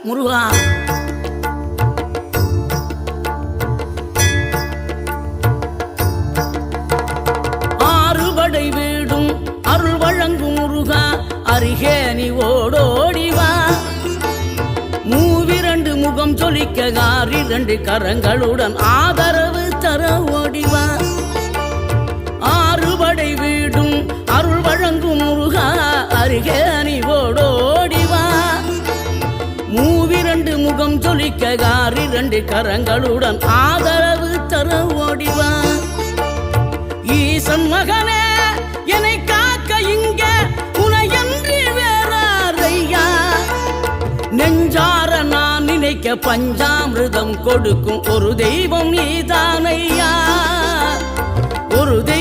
முருகா. ஆறுபடை வீடும் அருள் வழங்கும் முருகா, அருகே நீ ஓடோடிவா. மூவிரண்டு முகம் சொலிக்க ஆறிரண்டு கரங்களுடன் ஆதரவு தர ஓடிவா. ஆறுபடை வீடும் அருள் வழங்கும் முருகா, அருகே நீ ஓடோடிவா. மூவிரண்டு முகம் சொலிக்க ஆறிரண்டு கரங்களுடன் ஆதரவு தர ஓடிவா. ஈசன் மகனே என்னை காக்க இங்க உனையன்றி வேறாரையா. நெஞ்சார நான் நினைக்க பஞ்சாமிர்தம் கொடுக்கும் ஒரு தெய்வம் நீதானையா. ஒரு தெய்வம்